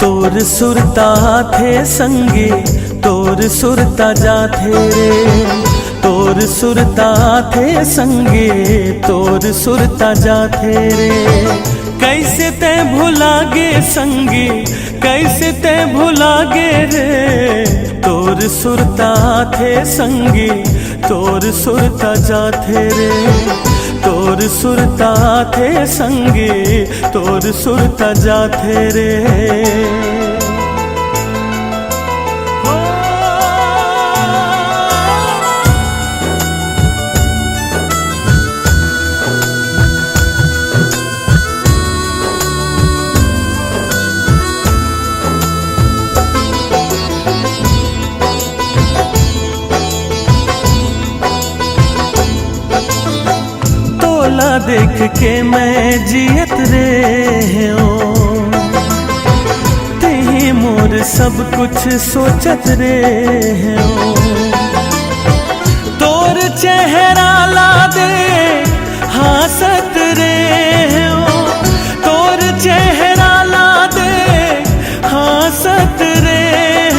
तोर सुरता थे संगी तोर सुरता जाथे रे, तोर सुरता थे संगी तोर सुरता जाथे रे। कैसे ते भुलागे संगी कैसे ते भुलागे रे, तोर सुरता थे संगी तोर सुरता जाथे रे। तोर सुरता थे संगी तोर सुरता जाथे रे। देख के मैं जियत रे हूँ, तेही मोर सब कुछ सोचत रे हूँ। तोर चेहरा ला दे हासत रे हूँ, तोर चेहरा ला दे हासत रे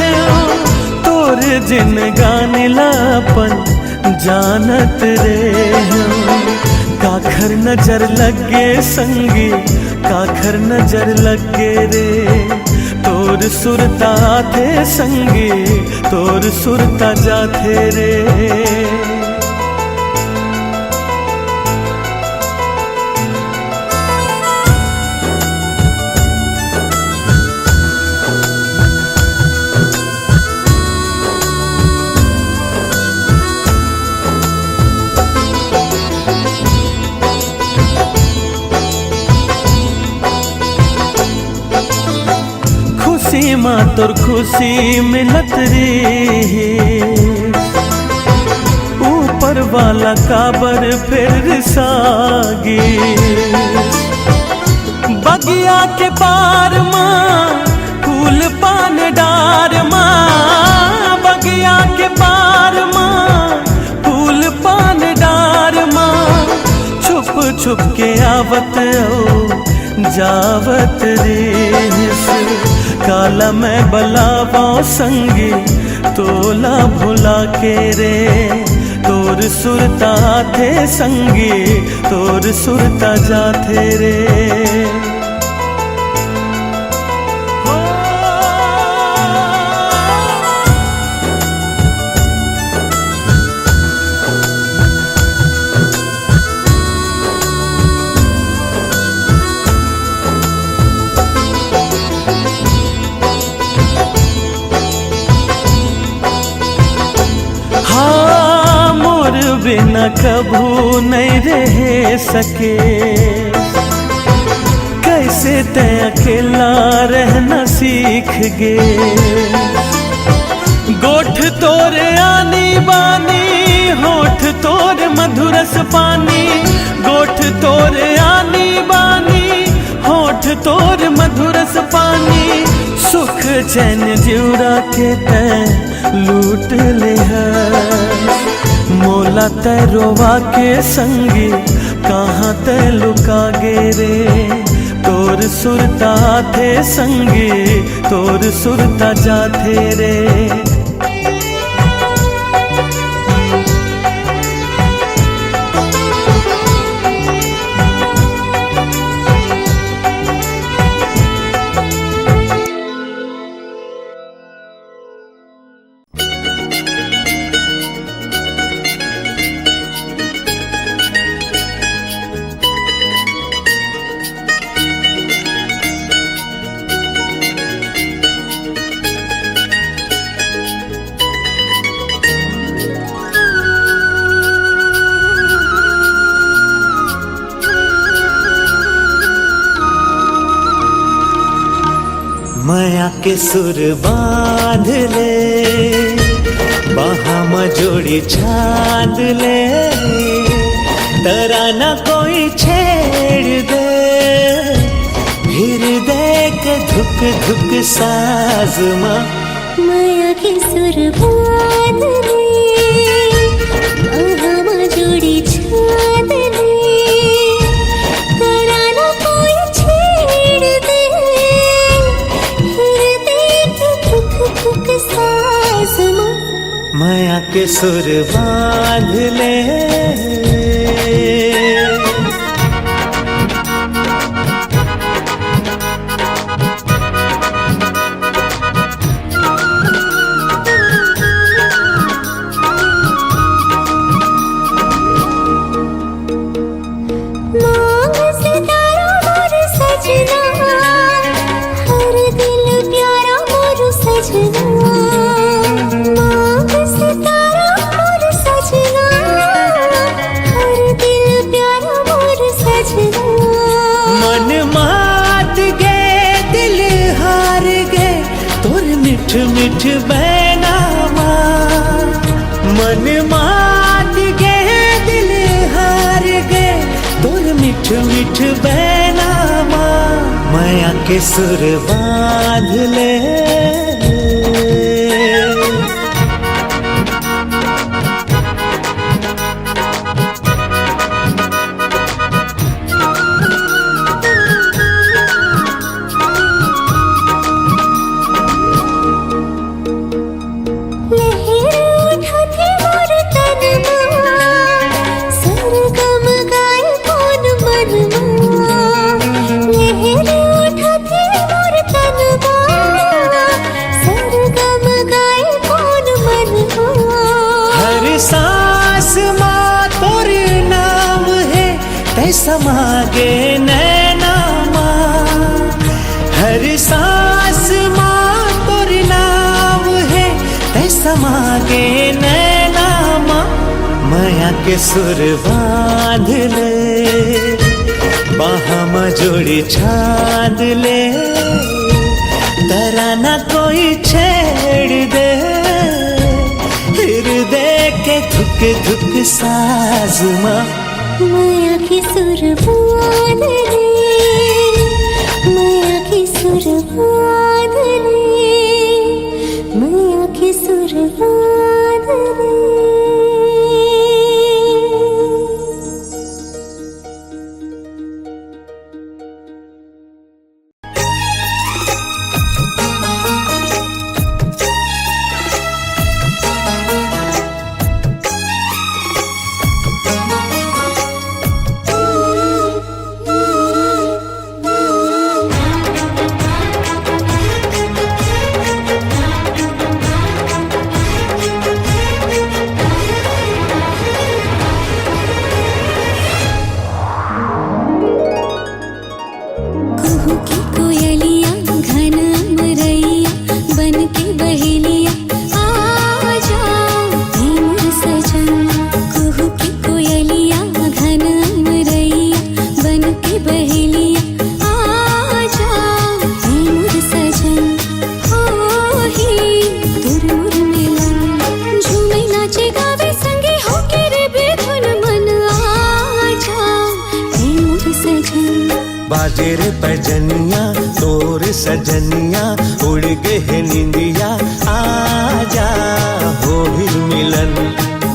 हूँ। तोर जिन गाने लापन जानत रे हूँ। काखर नजर लगे संगी काखर नजर लगे रे, तोर सुरता थे संगी तोर सुरता जाथे रे। सीमा तोर खुशी मिलत रे, ऊपर वाला काबर फिर सागी। बगिया के पार माँ फूल पान डार माँ, बगिया के पार माँ फूल पान डार माँ। छुप छुप के आवत ओ जावत रे, काला मैं बलावा संगी तोला भुला के रे। तोर सुरता थे संगी तोर सुरता जाथे रे। हाँ मोर बिना कभू नहीं रह सके, कैसे ते अकेला रहना सीख गे। गोठ तोर आनी बानी होठ तोर मधुरस पानी, गोठ तोर आनी बानी होठ तोर मधुरस पानी। सुख चैन जिउरा के ते लूट ले मोला ते रोवा के संगी कहाँ ते लुका गे रे। तोर सुरता थे संगी तोर सुरता जाथे रे। माया के सुर बांध ले, बाहा में जोड़ी छांद ले, तराना कोई छेड़ दे, फिर देख धुक धुक साज माँ। माया के सुर बांध ले, बाहा में जोड़ी छांद ले, तराना कोई छेड़ दे, फिर देख धुक धुक साज माँ। माया के सुर बांध ले। मिठ मिठ बैनामा, मन मात गे दिल हार गे, तोर मिठ मिठ बैनामा। माया के सुर बांध ले। समागे नैना माँ, हर सांस माँ तोर नाम है, तै समागे नैना माँ। माया के सुर बांध ले, बाहा में जोड़ी छांद ले, तराना कोई छेड़ दे, हृदय के धुक धुक साज माँ। माया के सुर बांध ले, माया के सुर बांध ले, माया के सुर बांध ले। बाजे रे पैजनिया तोर सजनिया, उड़ गए निंदिया आजा हो भी मिलन।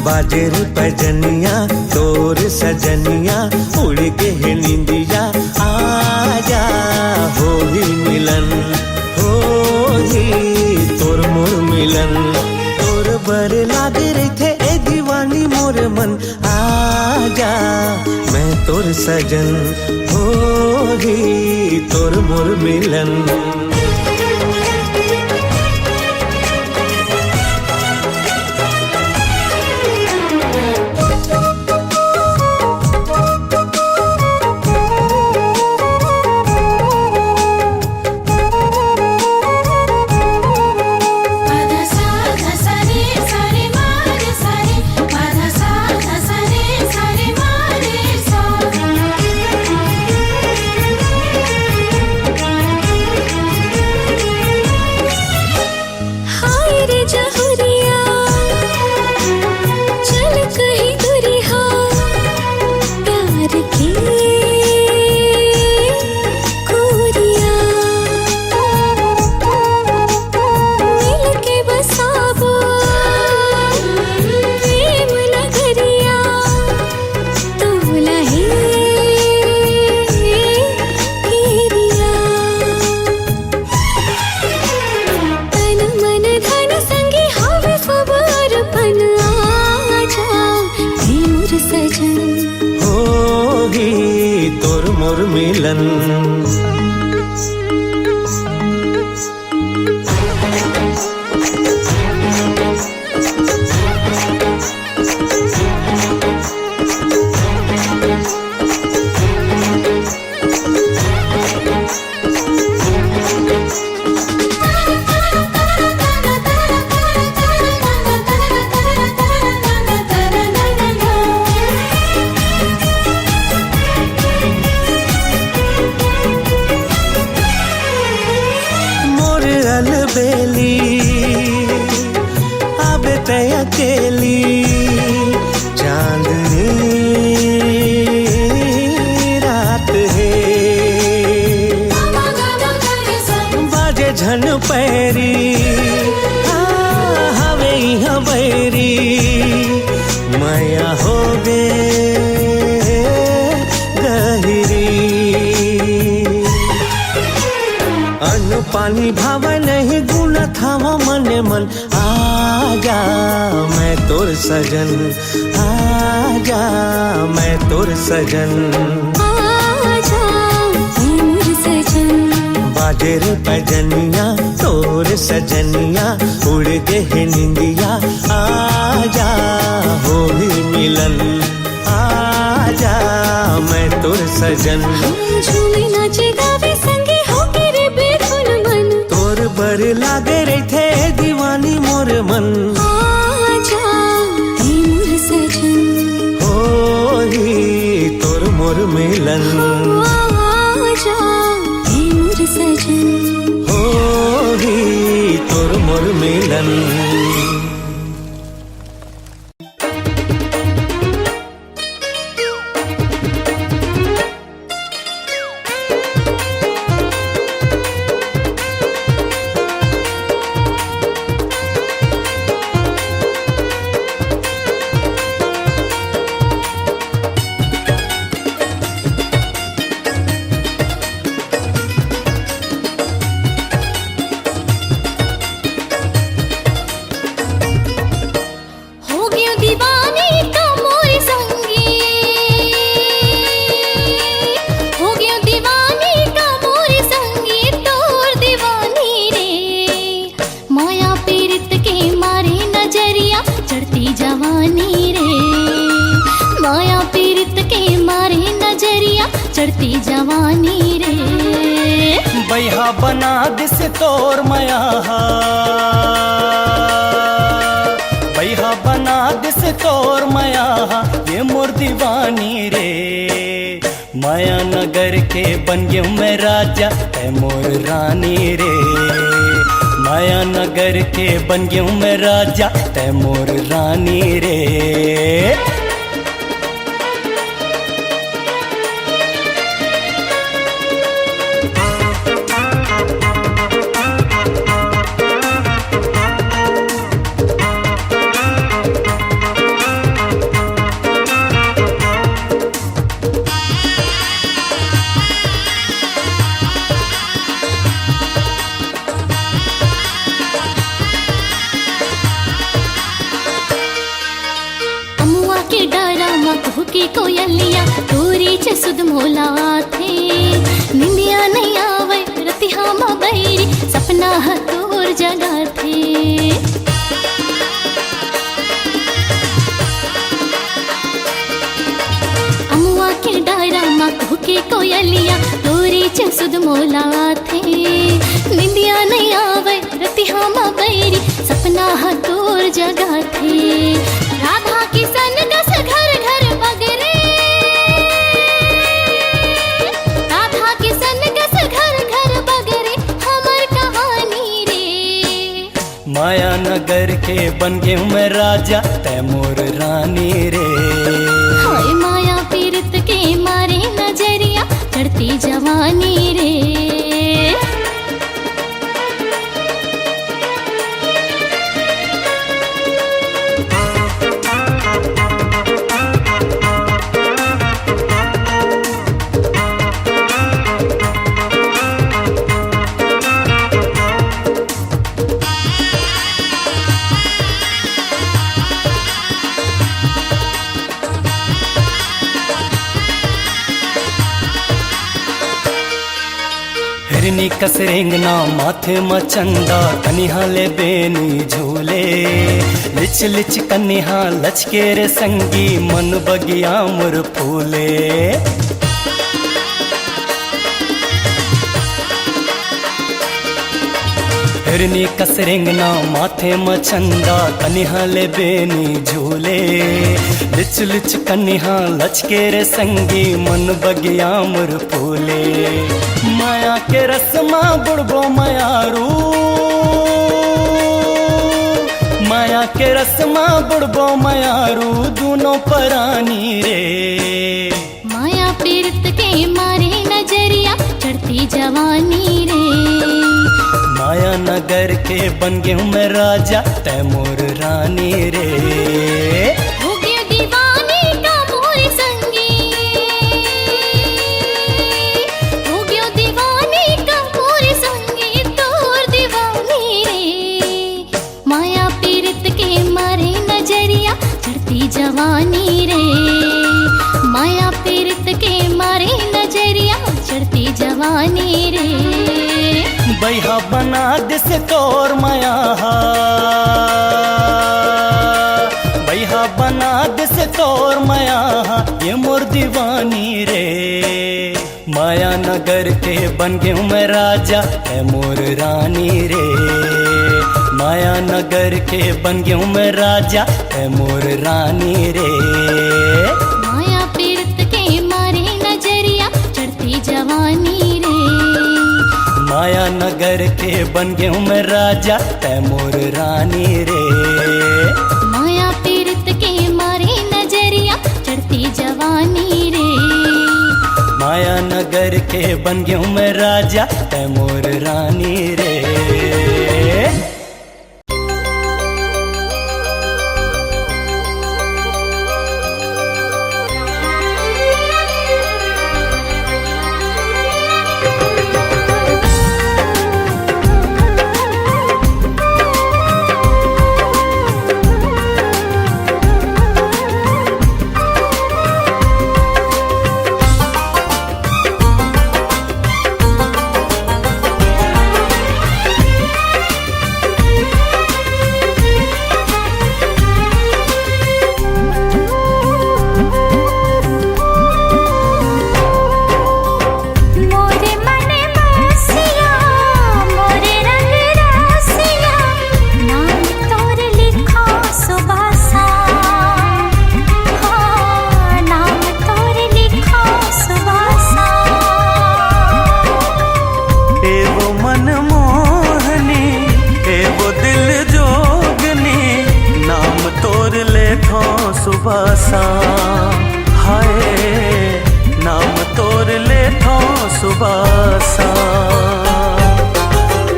बाजे रे पैजनिया तोर सजनिया, उड़ गए निंदिया आजा हो भी मिलन। हो ही तोर मोर मिलन, तोर बर लागे रही थे ए दीवानी मोर मन। आजा मैं तोर सजन, हो ही तोर मोर मिलन। बेली आबे ते अकेली चांदनी रात है बाजे झन पैरी हवे यहाँ बैरी माया हो गे गहरी अन्न पानी भाव नहीं गुना थावा मने मन आजा मैं तोर सजन आजा मैं तोर सजन आजा मोर सजन बाजे रे पैजनिया तोर सजनिया उड़ गे है निंदिया आजा हो भी मिलन आजा मैं तोर सजन झूमे नाचे गावे संगे होके रे बेधुन मन तोर बर लागे रे थे दीवानी मोर मन आजा हे मोर सजन होही तोर मोर मिलन आजा हे मोर सजन होही तोर मोर मिलन चढ़ती जवानी रे बैहा बना दिस तोर माया बैहा बना दिस तोर माया ये मोर दीवानी रे माया नगर के बन गयो मैं राजा है मोर रानी रे माया नगर के बन गयो मैं राजा है मोर रानी रे की कोयलिया तोरी च सुध मोला थे निंदिया नहीं आवे रतिहा मा बैरी सपना तोर जगा थे अमुआ के डायरा मा की कोयलिया तोरी च सुध मोला थे निंदिया नहीं आवे रतिहा मा बैरी सपना तोर जगा थे राधा किशन दस घर घर बगरे राधा किशन दस घर घर बगरे हमर कहानी रे माया नगर के बन गए मैं राजा तै मोर रानी रे हाय माया पीरत के मारे नजरिया चढ़ती जवानी रे हिरनी कसरेंगना माथे मचंदा कनिहा ले बेनी झूले लिच लिच कनिहा लचके रे संगी मन बगिया मुर फूले हिरनी कसरेंगना माथे मचंदा कनिहा ले बेनी झूले लिच लिच कनिहा लचके रे संगी मन बगिया मुर फूले माया के रसमा बुड़बो मायारू माया के रसमा बुड़बो मायारू दोनों परानी रे माया पीरत के मारे नजरिया चढ़ती जवानी रे माया नगर के बन गया मैं राजा तैमूर रानी रे हो गया दीवानी का मोर संगी हो गया दीवानी का मोर संगी तोर दीवानी रे माया पीरत के मारे नजरिया चढ़ती जवानी रे माया पीरत के मारे नजरिया चढ़ती जवानी रे बैहा बना दे से तोर माया बैहा बना दे से तोर माया ये मोर दीवानी रे माया नगर के बन गया मैं राजा है मोर रानी रे माया नगर के बन गया मैं राजा है मोर रानी रे माया पीरत के मारे नजरिया चढ़ती जवानी रे माया नगर के बन गया मैं राजा तैमूर रानी रे माया पीरत के मारे नजरिया चढ़ती जवानी रे माया नगर के बन गया मैं राजा तैमूर रानी रे सुबह हाय नाम तोर ले थो सुबह सा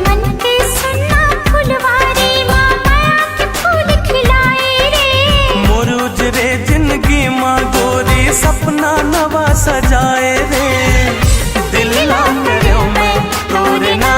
मन के सुन्ना फुलवारी माँ माया के फूल खिलाए रे मोरूज रे जिंदगी माँ गोरी सपना नवा सजाए रे दिल ला करो मैं तोरे ना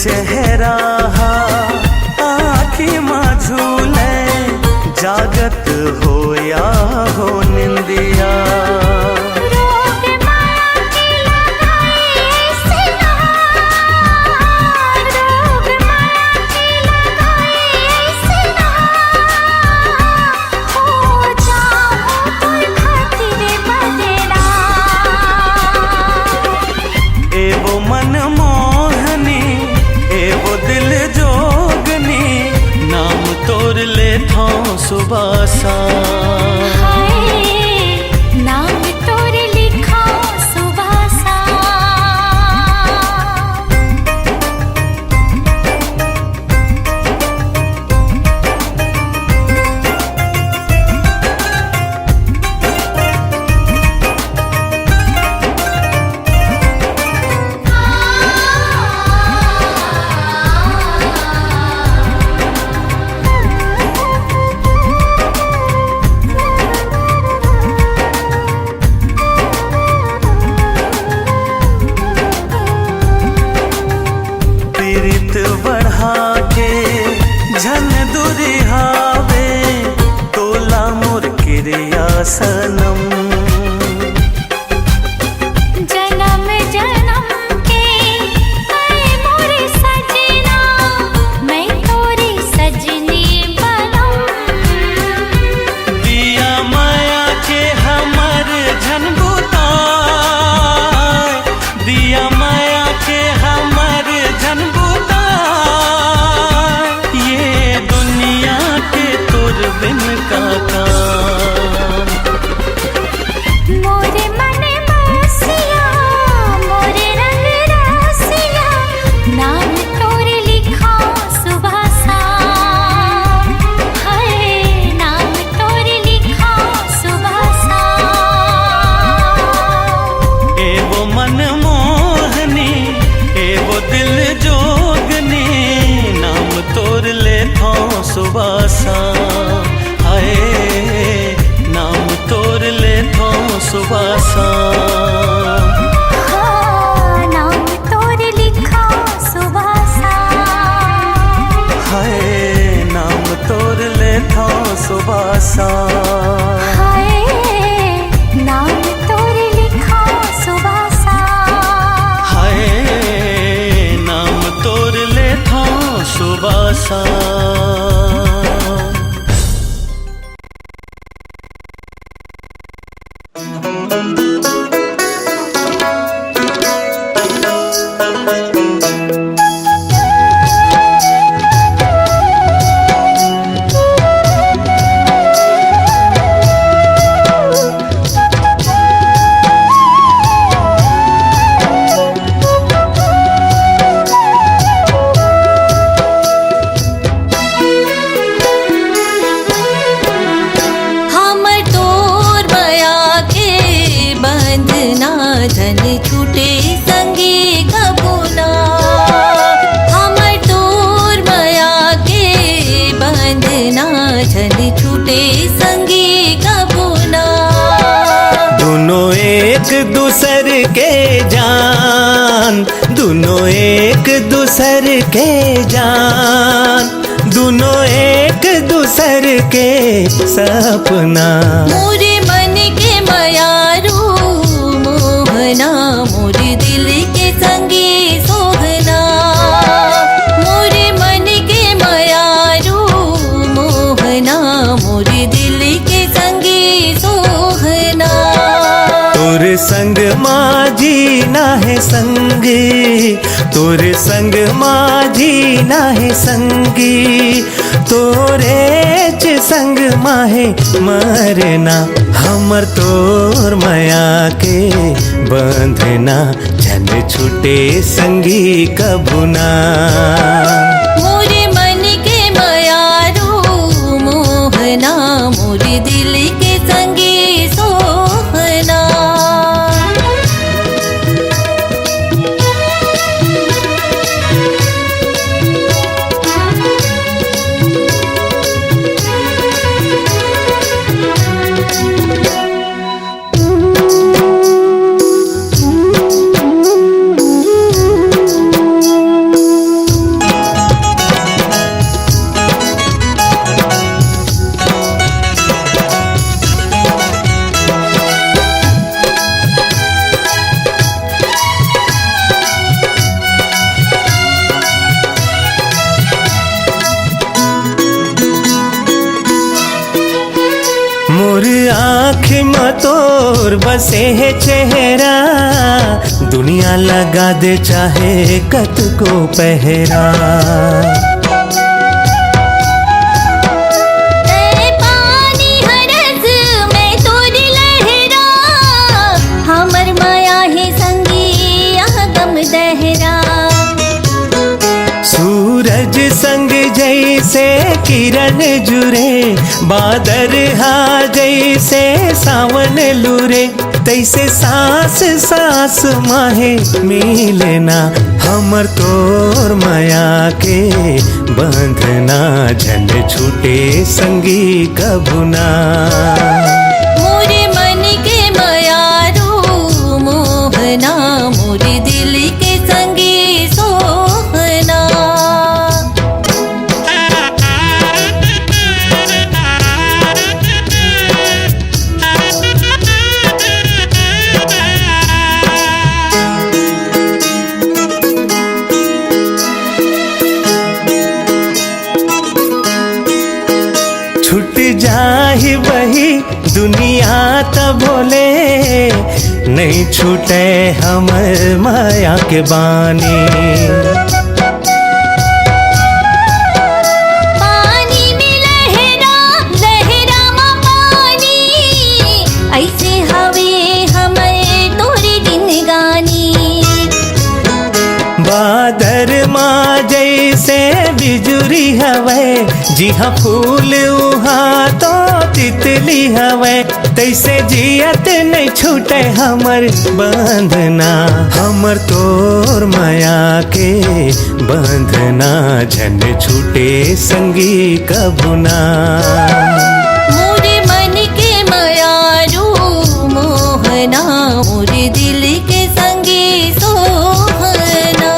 चेहरा आँखी माँ झूले जागत हो या हो निंदिया सुबासा। हाय नाम तोर लिखा सुबासा। पीरित बढ़ा के झन दुरिहावे तोला मोर क्रिया सनम। जन्म जन्म के ऐ मोरे सजना मैं तोरी सजनी बनम। दिया माया के हमर झन बुताए, दिया माया के हमर झन बुताए। ये दुनिया के तोर बिन का काम। मोरे मन बसिया मोरे रंग रसिया नाम तोरे लिखा सुबासा। हाय नाम तोरे लिखा सुबासा। एवो मन मोहनी एवो दिल जोगनी नाम तोर ले थो सुबासा। हाय नाम तोर ले थो सुबासा। हाँ नाम तोरे लिखा सुबासा। हाय नाम तोर ले थो सुबासा। हाय नाम तोरे लिखा सुबासा। हाय नाम तोर ले थो सुबासा। हम तोर माया के बंधना धन छूटे संगी कबूना। हम तोर माया के बंधना धन छूटे संगी कबूना। दोनों एक दूसर के जान, दोनों एक दूसर के जान, दोनों एक दूसर के सपना। मोरे मन के मायारू मोहना मोरे दिल के संगी सोहना। मोरे मन के मायारू मोहना मोरे दिल के संगी सोहना। तोर संग माझी ना है संगी, तोर संग माझी ना है संगी। तोरे च संग माहे मरना हमर तोर माया के बंधना झन छूटे संगी कबुना। मोरे मन के मायारू मोहना मोरे दिल के संगी सोहना। मोर आँख में तोर बसे है चेहरा, दुनिया लगा दे चाहे कत को पहरा। पाँव संग जैसे किरण जुरे, बादर हा जैसे सावन लुरे, तैसे सांस सांस माहे मिलना, हमर तोर माया के बंधना, झन छूटे संगी कबुना। मोरे मन के मायारू मोहना, मोरे दिल के संगी सोहना। छूट जाहि वही दुनिया तब बोले, नहीं छूटे हमर माया के बानी। पानी में लहरा लहरा मा पानी, ऐसे हवे हमें तोरे दिन गानी। बादर माँ जैसे बिजुरी हवे, जिहा फूल उहाँ तो तितली हवे, तैसे जियत नहीं छूटे हमर बंधना, हमर तोर माया के बंधना, झन छूटे संगी कबुना। मोरे मन के मायारू मोहना, मोरे दिल के संगी सोहना।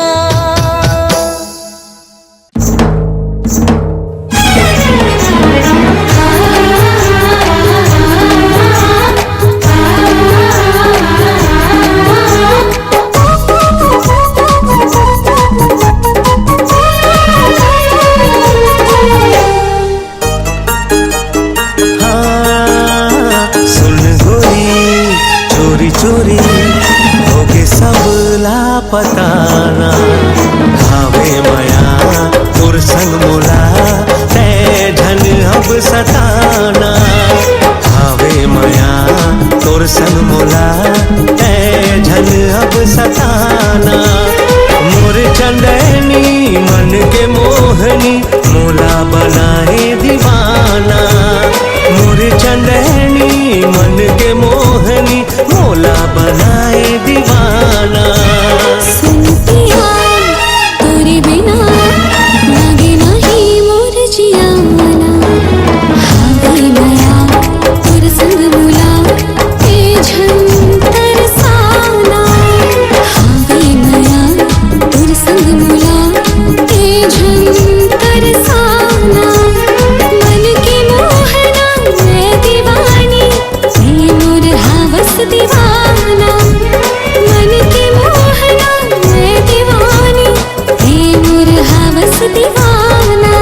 चोरी चोरी होके सब लापताना, भावे माया तोर संग मोला, ते धन अब सताना, भावे माया तोर संग मोला, ते धन अब सताना। मोर चंदनी मन के मोहनी, मोला बनाए दीवाना, मोर चंदनी मन के मोहनी, मोला बनाए दीवाना। सुन पिया तोरे बिना लागे नहीं मोर जिया मना, हावे माया तोर संग मोला, ते झन तरसाना, हावे माया तोर संग मोला, ते झन तरसाना। मन के मोहना मैं दीवानी, ते मोर हावस दीवाना, मन के मोहना मैं दीवानी, ते मोर हावस दीवाना।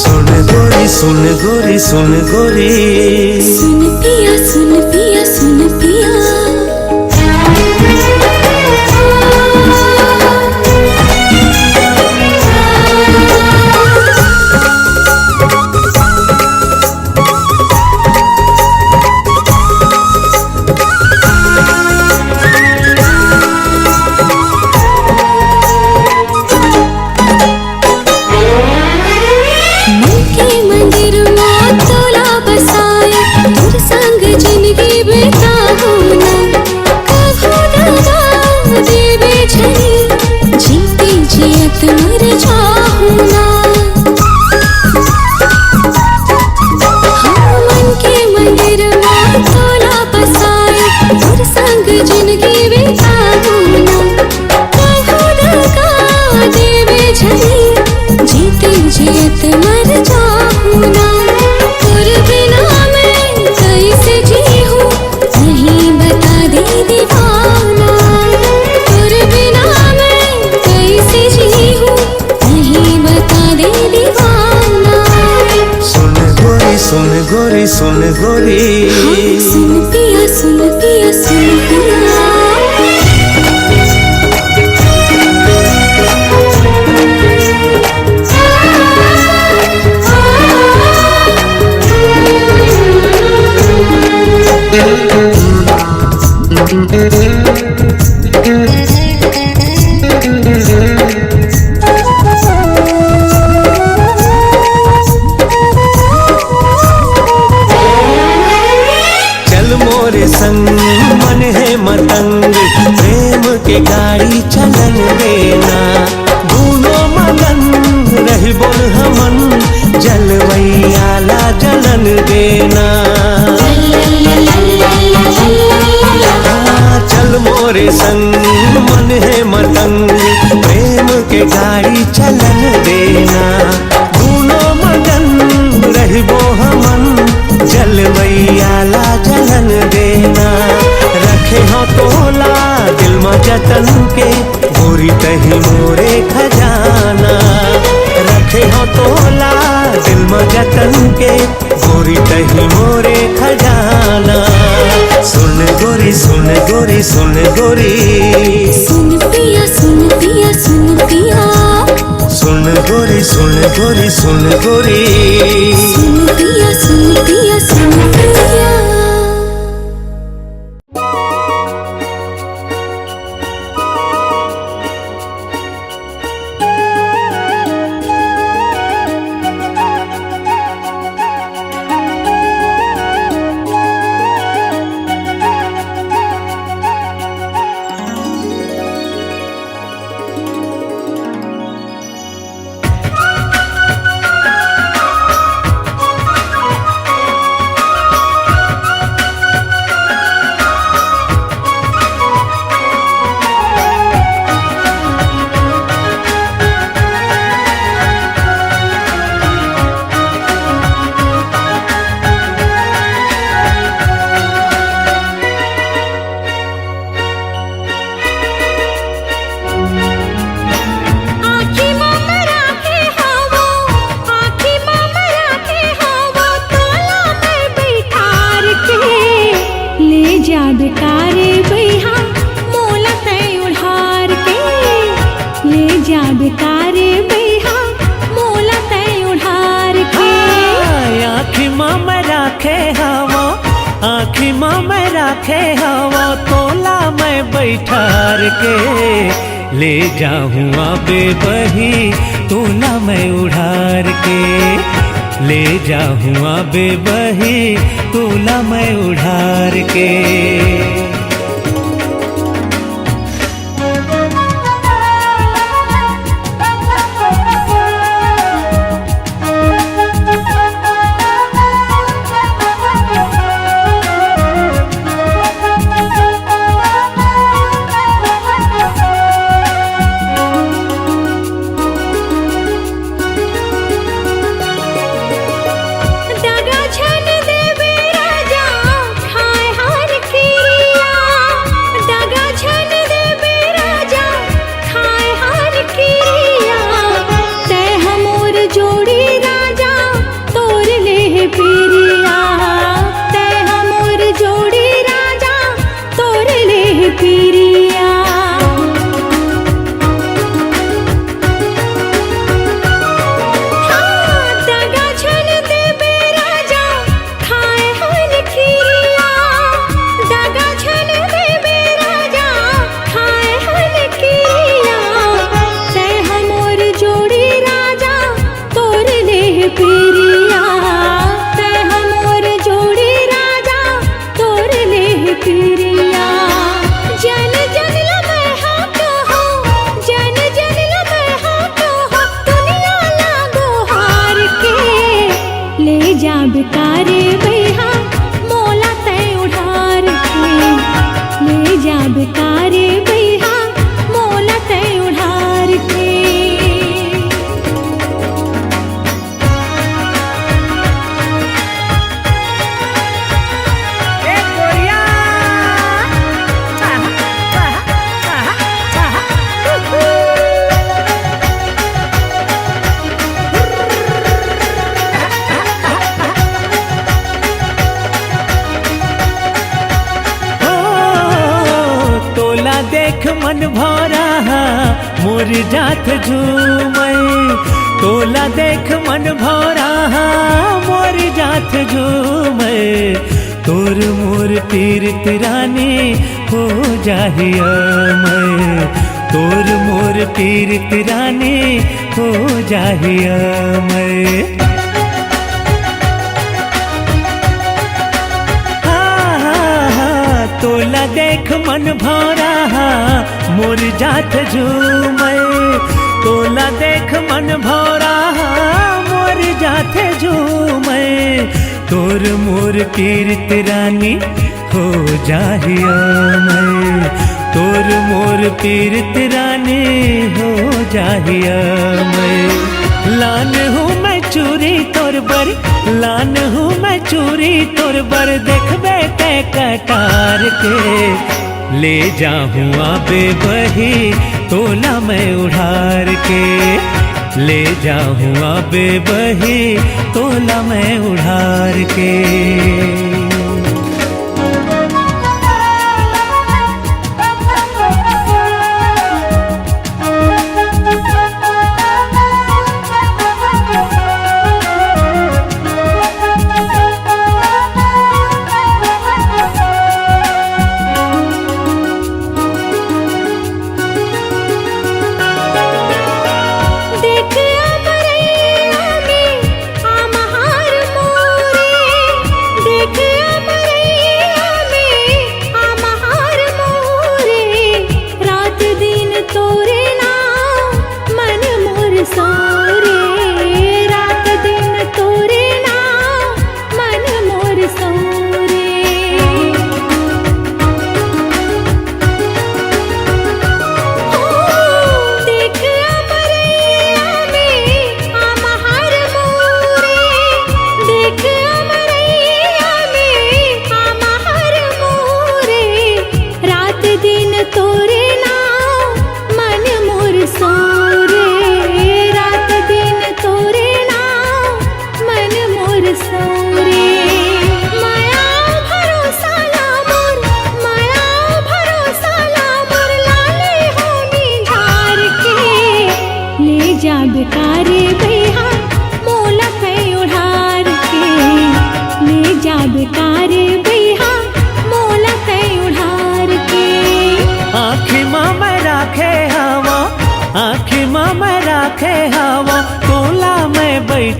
सुन गोरी सुन गोरी सुन गोरी, सुन पिया सुन पिया सुन पिया। मन के मंदिर में तोला बसाए, तोर संग जिंदगी बिताऊं ना, कभू दादा देवे छनी, जीते जियत मर जाऊं ना। हाँ मन के मंदिर में तोला बसाए, तोर संग जिंदगी बिताऊं ना, कभू दादा देवे छनी, जीते जियत मर जाऊं ना। तोर बिना मैं कैसे जी हूँ, नहीं बता दे दीवाना, तोर बिना मैं कैसे जी हूँ, नहीं बता दे दीवाना। सुन गोरी सुन गोरी सुन गोरी, हाँ सुन पिया सुन पिया सुन पिया। के गाड़ी चलन देना। दोनों मगन रहबो हमन, जलवैया ला जलन देना। रखे हो तोला दिल में जतन के, गोरी तही मोरे खजाना। रखे हो तोला दिल में जतन के, गोरी तही मोरे खजाना। सुन गोरी सुन गोरी सुन गोरी, सुन पिया सुन पिया सुन पिया, सुन गोरी सुन गोरी सुन गोरी, सुन पिया सुन पिया सुन पिया। आँखी माँ में राखे हवा, तोला मैं बैठार के। ले जाऊँ आबे बही तोला मैं उड़ार के। ले जाऊँ आबे बही तोला मैं उड़ार के। देख मन भरा मोर जात झूमै। तोला देख मन भरा मोर जात झूमै। तोर मोर तीर्थ रानी हो जाहिया मैं। तोर मोर तीर्थ रानी हो जाहिया मैं। तोला देख मन भरा मोर जात झूमै। तोला देख मन भरा मोर जात झूमै। तोर मोर तीर्थ रानी हो जाहिया मैं। तोर मोर पीरत रानी हो जाहिया मैं लान हूँ मैं चूरी तोर बर लान हूँ मैं चूरी तोर बर देखबे ते कटार के ले जाऊँ आबे बही तोला मैं उड़ार के ले जाऊँ आबे बही तोला मैं उड़ार के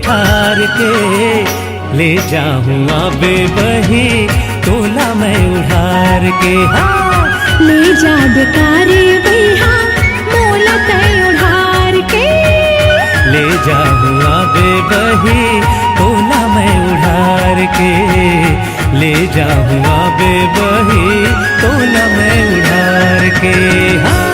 ठार के ले जाऊँ आबे बही तोला मैं उड़ार के हाँ ले जा बेकारे भैया मोला तय उड़ार के ले जाऊँ आबे बही तोला मैं उड़ार के ले जाऊँ आबे बही तोला मैं उड़ार के हाँ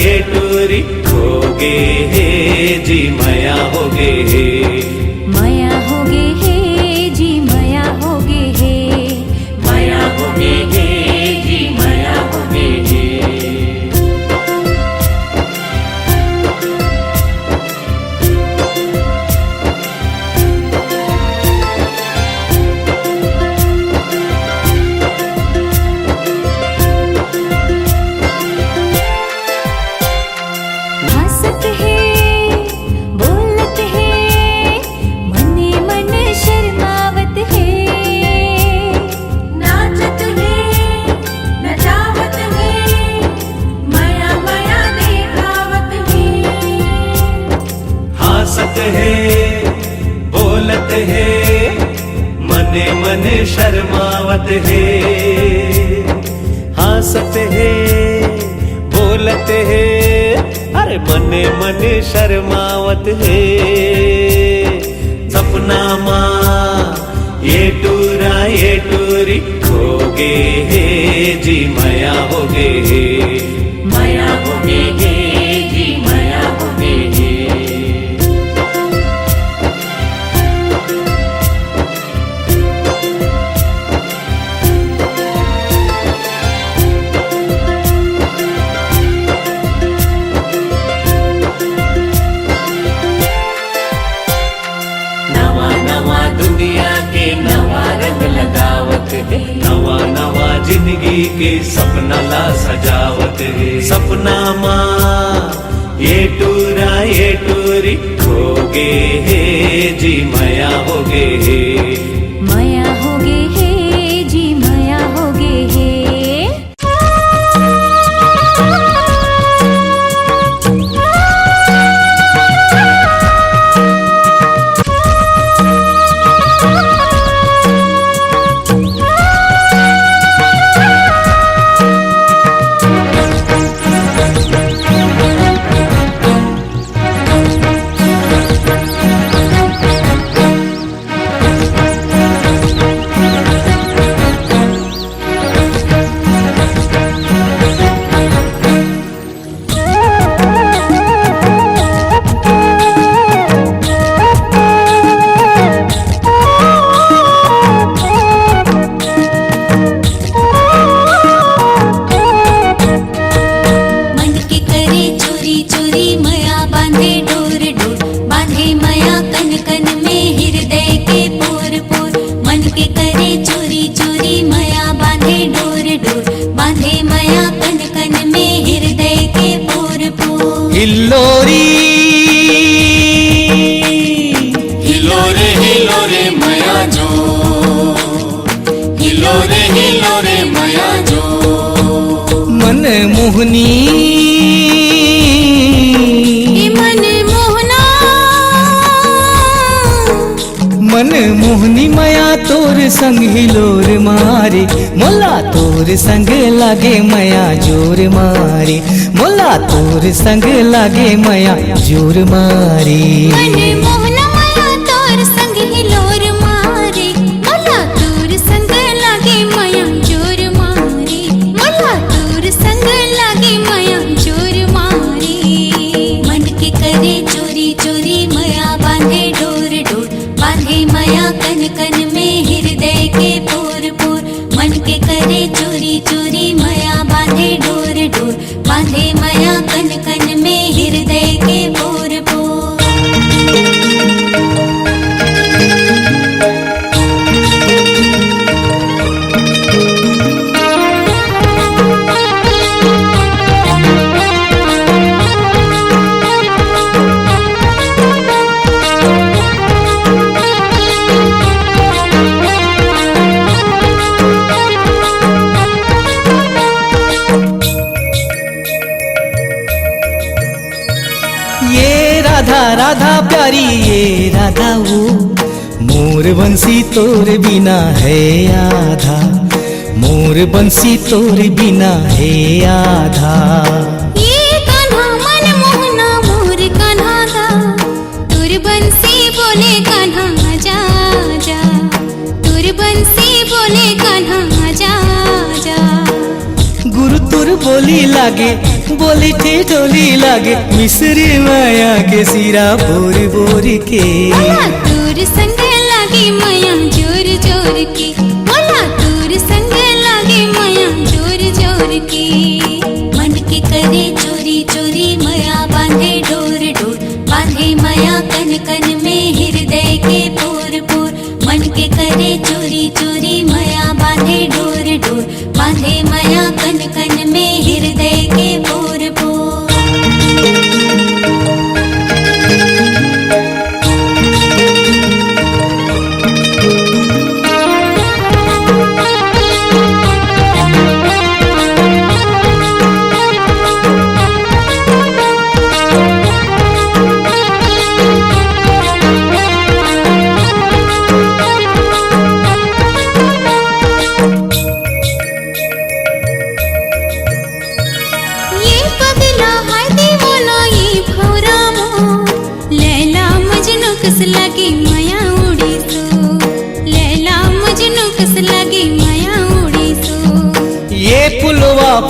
ये टूरी होगे हे जी माया होगे हे माया होगे हे जी माया होगे हे माया होगे हे जी माया होगे हे मने शर्मावत है हंसत है बोलत है अरे मने मने शर्मावत है सपना माँ ये टूरी होगे हे जी माया होगे हे माया होगे हे जी माया होगे हे नवा नवा जिंदगी के सपना ला सजावत है सपना माँ ये टूरी होगे हे जी मया होगे हे मया होगे हे जी मया होगे हे हिलोरी हिलोरे मया जो हिलोरे मया जो मन मोहनी मन मोहना मन मोहनी मया तोर संग हिलोर मारे मोला तोर संग लागे मया जोर मारे मोला तोर संग लागे मया जोर मारे मन मोहना मया तोर संग हिलोर मारे मोला तोर संग लागे मया जोर मारे मोला तोर संग लागे मया जोर मारे मन के करे चोरी चोरी मया बांधे डोर डोर बांधे मया कन कन में हृदय के पोर पोर मन के करे चोरी चोरी मया बांधे डोर डोर बांधे मया कन कन में हृदय के पोर पोर राधा राधा प्यारी ये राधा वो मोर बंसी तोर बिना है आधा मोर बंसी तोर बिना है आधा ये कान्हा मन मोहना मोर कान्हा गा तुर बंसी बोले कान्हा जा जा तुर बंसी बोले कान्हा जा जा गुरु तुर बोली लागे बोली ठेठोली लागे मिसरी माया के सिरा बोर बोर के मोला तोर संग लागे मया जोर जोर के मोला तोर संग लागे मया जोर जोर के मन के करे चोरी चोरी मया बांधे डोर डोर बांधे मया कन कन में हृदय के पोर पोर मन के करे चोरी चोरी मया बांधे डोर डोर बांधे मया कन कन में हृदय के पोर पोर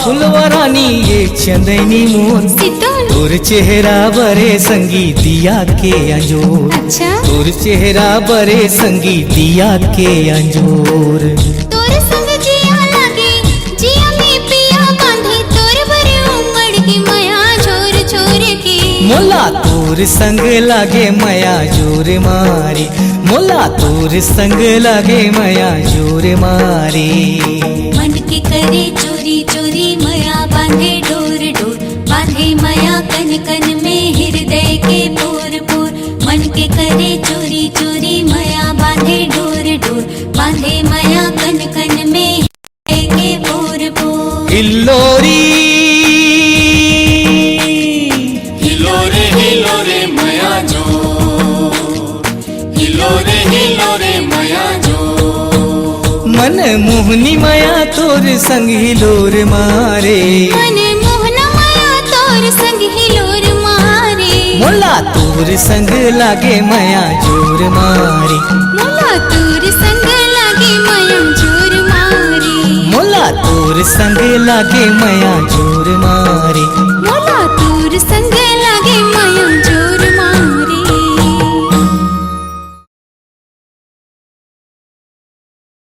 फुलवा रानी ये चंदनी मोन तोर चेहरा बरे संगीतिया के अंजोर अच्छा तोर चेहरा बरे संगीतिया के अंजोर तोर संग जिया लागे जिया में पिया बांधे तोर बरे उमड़ के मया छोर छोर के मोला तोर संग लागे मया जोर मारी मोला तोर संग लागे मया जोर मारी मन के करे चोरी चोरी मया बांधे डोर डोर बांधे बांधे माया कन कन में हृदय के पोर पोर मन के करे चोरी चोरी माया बांधे डोर डोर बांधे माया कन कन में हृदय के पोर पोर हिलोरी हिलोरे माया जो हिलोरे माया जो मन मोहनी माया तोर संग हिलोर मारे मन मोहना माया तोर संग हिलोर मारे मोला तोर संग लागे माया जोर मारे मोला तोर संग लागे माया जोर मारे मोला तोर संग लागे माया जोर मारे